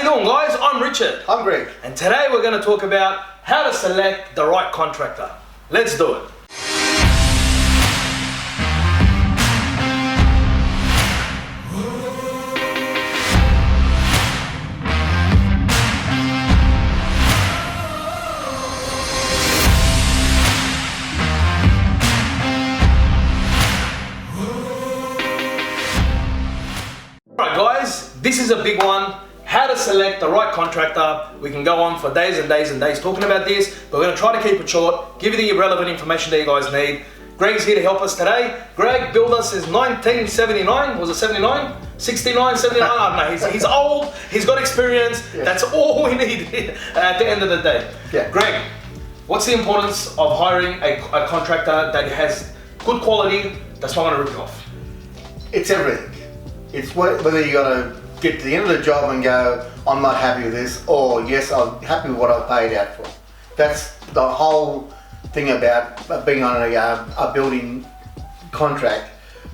you doing, guys? I'm Richard. I'm Greg. And today we're going to talk about how to select the right contractor. Let's do it. Alright guys, this is a big one. How to select the right contractor. We can go on for days and days and days talking about this, but we're going to try to keep it short, give you the relevant information that you guys need. Greg's here to help us today. Greg built us since 1979, was it 79? 69, 79, I don't know, he's old, he's got experience, yeah. That's all we need at the end of the day. Yeah. Greg, what's the importance of hiring a contractor that has good quality, that's not going to rip you off? It's everything. It's whether you got to get to the end of the job and go, I'm not happy with this, or yes, I'm happy with what I paid out for. That's the whole thing about being on a building contract,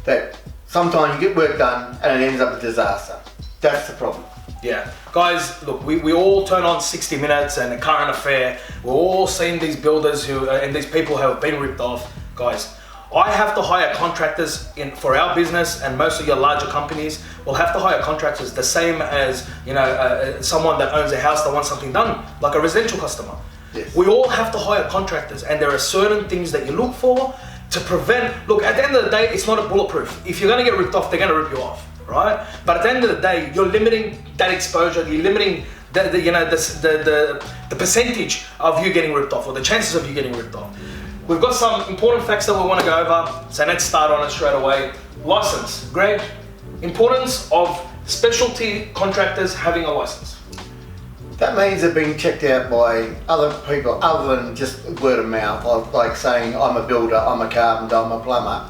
that sometimes you get work done and it ends up a disaster. That's the problem. Yeah, guys, look, we all turn on 60 Minutes and The Current Affair. We're all seeing these builders who and these people who have been ripped off. Guys, I have to hire contractors for our business, and most of your larger companies will have to hire contractors the same as someone that owns a house that wants something done, like a residential customer. Yes. We all have to hire contractors, and there are certain things that you look for to prevent. Look, at the end of the day, it's not a bulletproof. If you're going to get ripped off, they're going to rip you off, right? But at the end of the day, you're limiting that exposure. You're limiting the percentage of you getting ripped off, or the chances of you getting ripped off. We've got some important facts that we want to go over, so let's start on it straight away. License. Greg, importance of specialty contractors having a license. That means they're being checked out by other people other than just word of mouth, like saying I'm a builder, I'm a carpenter, I'm a plumber.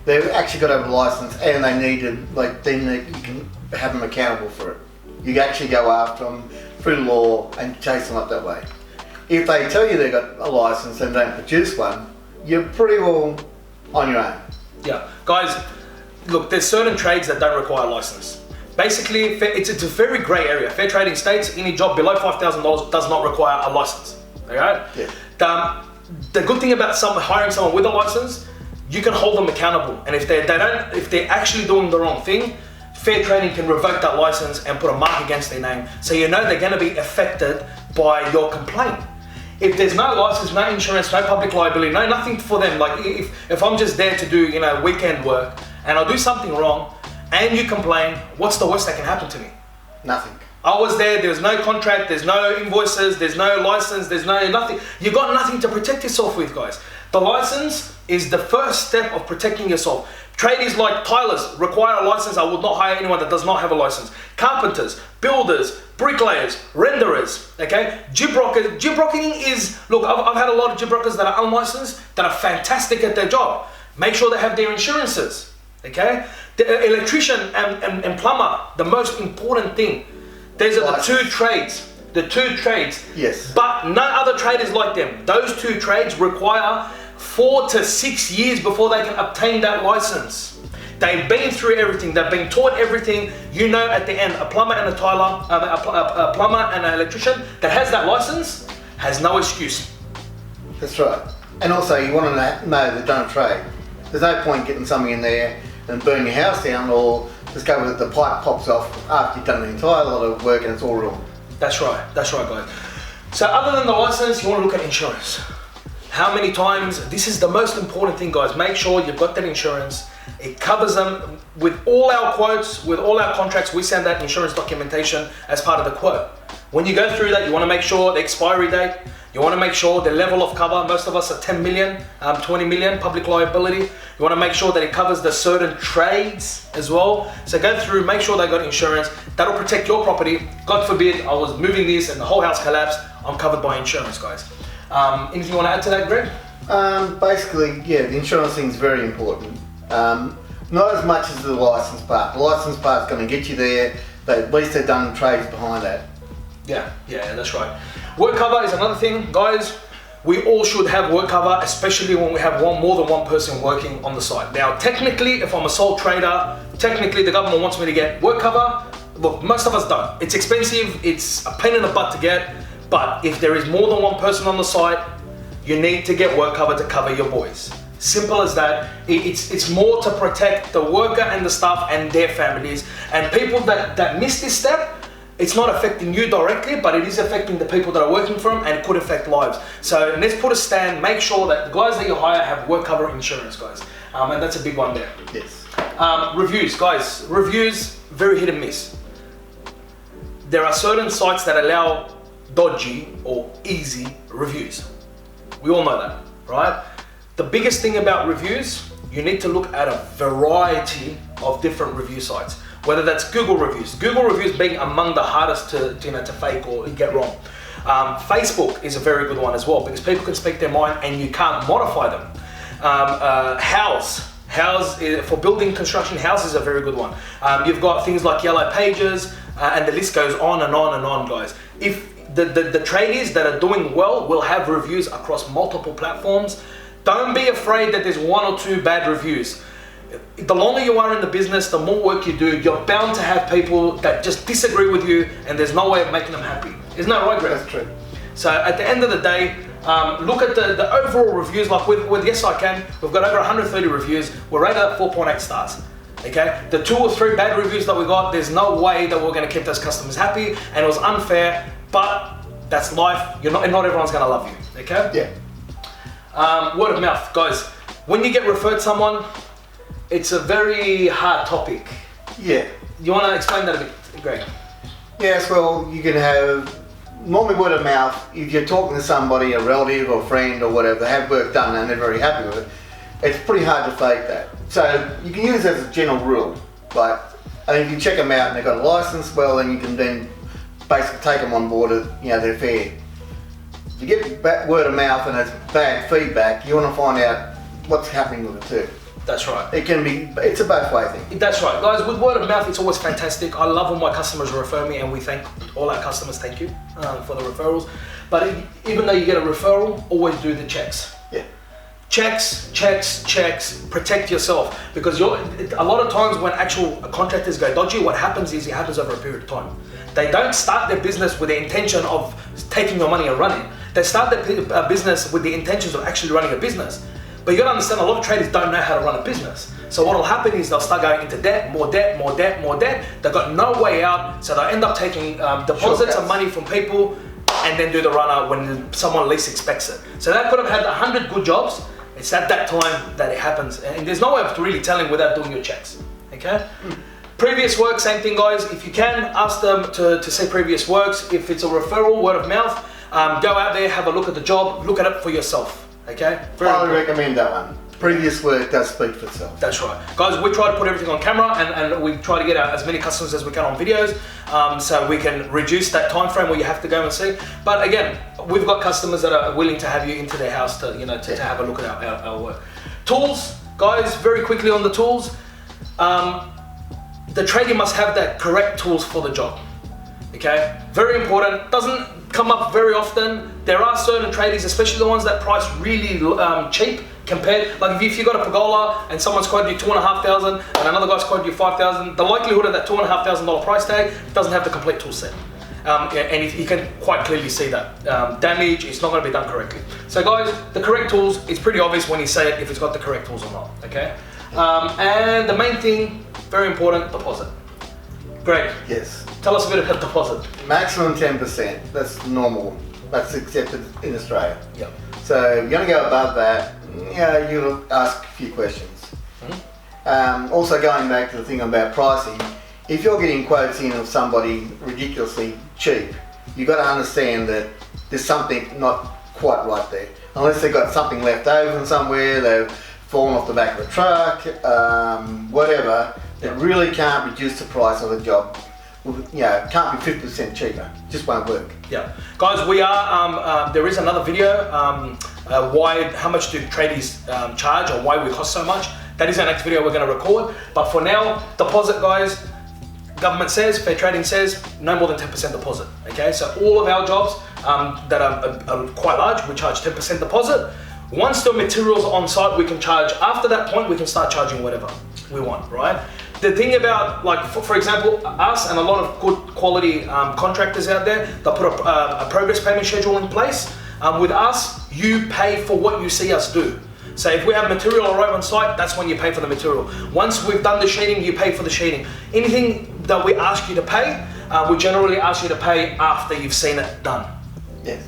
They've actually got to have a license, and they need to, then you can have them accountable for it. You can actually go after them through law and chase them up that way. If they tell you they've got a license and don't produce one, you're pretty well on your own. Yeah, guys, look, there's certain trades that don't require a license. Basically, it's a very grey area. Fair trading states any job below $5,000 does not require a license. All right? Yeah. The good thing about hiring someone with a license, you can hold them accountable, and if they're actually doing the wrong thing, fair trading can revoke that license and put a mark against their name, so you know they're going to be affected by your complaint. If there's no license, no insurance, no public liability, no nothing for them, like if I'm just there to do weekend work and I do something wrong and you complain, what's the worst that can happen to me? Nothing. I was there's no contract, there's no invoices, there's no license, there's no nothing. You got nothing to protect yourself with, guys. The license is the first step of protecting yourself. Tradies like tilers require a license. I would not hire anyone that does not have a license. Carpenters, builders, bricklayers, renderers, okay? Gyp rocking is, look, I've had a lot of gyp rockers that are unlicensed that are fantastic at their job. Make sure they have their insurances, okay? The electrician and plumber, the most important thing. These are the two trades. The two trades. Yes. But no other trade is like them. Those two trades require 4 to 6 years before they can obtain that license. They've been through everything. They've been taught everything. You know, at the end, a plumber and a tiler, a plumber and an electrician that has that license has no excuse. That's right. And also, you want to know they've done a trade. There's no point getting something in there and burn your house down, or just go with the pipe pops off after you've done an entire lot of work and it's all wrong. That's right, guys. So other than the license, you want to look at insurance. How many times, this is the most important thing, guys. Make sure you've got that insurance. It covers them with all our quotes, with all our contracts. We send that insurance documentation as part of the quote. When you go through that, you want to make sure the expiry date, you want to make sure the level of cover. Most of us are 10 million, 20 million public liability. You want to make sure that it covers the certain trades as well. So go through, make sure they got insurance. That'll protect your property. God forbid I was moving this and the whole house collapsed. I'm covered by insurance, guys. Anything you want to add to that, Greg? Basically, yeah, the insurance thing is very important. Not as much as the license part. The license part's going to get you there, but at least they've done trades behind that. Yeah, that's right. Work cover is another thing, guys. We all should have work cover, especially when we have more than one person working on the site. Now, technically, if I'm a sole trader, technically the government wants me to get work cover, look, most of us don't. It's expensive, it's a pain in the butt to get, but if there is more than one person on the site, you need to get work cover to cover your boys. Simple as that. It's more to protect the worker and the staff and their families. And people that miss this step, it's not affecting you directly, but it is affecting the people that are working for them, and it could affect lives. So let's put a stand, make sure that the guys that you hire have work cover insurance, guys. And that's a big one there. Yes. Reviews, guys. Reviews, very hit and miss. There are certain sites that allow dodgy or easy reviews. We all know that, right? The biggest thing about reviews, you need to look at a variety of different review sites. Whether that's Google reviews. Google reviews being among the hardest to fake or get wrong. Facebook is a very good one as well, because people can speak their mind and you can't modify them. House for building construction, House is a very good one. You've got things like Yellow Pages, and the list goes on and on and on, guys. If the tradies that are doing well will have reviews across multiple platforms, don't be afraid that there's one or two bad reviews. The longer you are in the business, the more work you do, you're bound to have people that just disagree with you, and there's no way of making them happy. Isn't that right, Greg? That's true. So at the end of the day, look at the overall reviews. Like with Yes I Can, we've got over 130 reviews. We're rated at 4.8 stars. Okay, the 2 or 3 bad reviews that we got, there's no way that we're going to keep those customers happy, and it was unfair. But that's life. Not everyone's going to love you. Okay. Yeah. Word of mouth, guys. When you get referred someone, it's a very hard topic. Yeah. You want to explain that a bit, Greg? Yes, well, you can have, normally word of mouth, if you're talking to somebody, a relative or friend or whatever, they have work done and they're very happy with it, it's pretty hard to fake that. So you can use it as a general rule. Like, I think if you check them out and they've got a license, well, then you can then basically take them on board at, they're fair. If you get word of mouth and it's bad feedback, you want to find out what's happening with it too. That's right. It's a both way thing. That's right. Guys, with word of mouth, it's always fantastic. I love when my customers refer me, and we thank all our customers, thank you for the referrals. But even though you get a referral, always do the checks. Yeah. Checks, protect yourself. Because a lot of times when actual contractors go dodgy, what happens is it happens over a period of time. They don't start their business with the intention of taking your money and running. They start their business with the intentions of actually running a business. But you gotta understand, a lot of traders don't know how to run a business. So what'll happen is they'll start going into debt, more debt. They've got no way out, so they'll end up taking deposits of money from people and then do the runner when someone least expects it. So they could have had 100 good jobs. It's at that time that it happens. And there's no way of really telling without doing your checks, okay? Previous work, same thing, guys. If you can, ask them to see previous works. If it's a referral, word of mouth, go out there, have a look at the job, look at it for yourself. Okay? Highly recommend that one. Previous work does speak for itself. That's right. Guys, we try to put everything on camera, and we try to get out as many customers as we can on videos, so we can reduce that time frame where you have to go and see. But again, we've got customers that are willing to have you into their house to have a look at our work. Tools, guys, very quickly on the tools. The tradie must have the correct tools for the job. Okay? Very important. Doesn't come up very often. There are certain tradies, especially the ones that price really cheap compared, like if you got a pergola and someone's quoted you $2,500 and another guy's quoted you $5,000, the likelihood of that $2,500 price tag doesn't have the complete tool set. And you can quite clearly see that. Damage, it's not going to be done correctly. So guys, the correct tools, it's pretty obvious when you say it if it's got the correct tools or not, okay? And the main thing, very important, deposit. Greg. Yes. Tell us a bit about deposit. Maximum 10%, that's normal. That's accepted in Australia. Yep. So if you're going to go above that, you'll ask a few questions. Also going back to the thing about pricing, if you're getting quotes in of somebody ridiculously cheap, you've got to understand that there's something not quite right there. Unless they've got something left over from somewhere, they've fallen off the back of a truck, whatever, it really can't reduce the price of the job. Can't be 50% cheaper. Just won't work. Yeah, guys, we are. There is another video. How much do tradies charge, or why we cost so much? That is our next video we're going to record. But for now, deposit, guys. Government says, Fair Trading says, no more than 10% deposit. Okay, so all of our jobs that are quite large, we charge 10% deposit. Once the materials on site, we can charge. After that point, we can start charging whatever we want, right? the thing about, like, for example, us and a lot of good quality contractors out there, they'll put a progress payment schedule in place. With us, you pay for what you see us do. So if we have material arrive on site, that's when you pay for the material. Once we've done the sheeting, you pay for the sheeting. Anything that we ask you to pay, we generally ask you to pay after you've seen it done. Yes.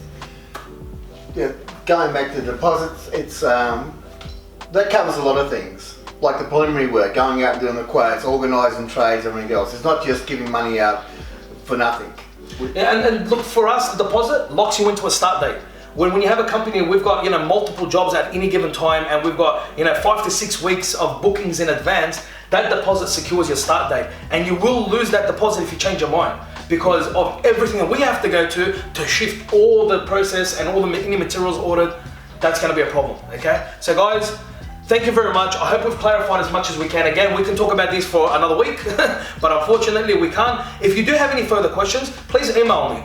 Yeah. Going back to deposits, it's that covers a lot of things, like the preliminary work, going out and doing the quotes, organising trades, everything else. It's not just giving money out for nothing. Yeah, and look, for us, the deposit locks you into a start date. When you have a company, we've got, you know, multiple jobs at any given time, and we've got, you know, 5 to 6 weeks of bookings in advance. That deposit secures your start date, and you will lose that deposit if you change your mind, because of everything that we have to go to shift all the process and all the any materials ordered. That's going to be a problem. Okay, so guys, thank you very much. I hope we've clarified as much as we can. Again, we can talk about this for another week, but unfortunately we can't. If you do have any further questions, please email me.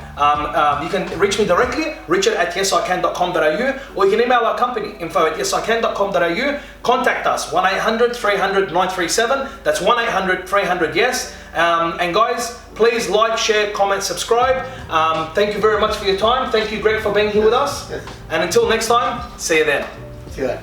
You can reach me directly, richard@yesican.com.au, or you can email our company, info@yesican.com.au. Contact us, 1-800-300-937. That's 1-800-300-YES. And guys, please like, share, comment, subscribe. Thank you very much for your time. Thank you, Greg, for being here with us. Yes. And until next time, see you then. See you later.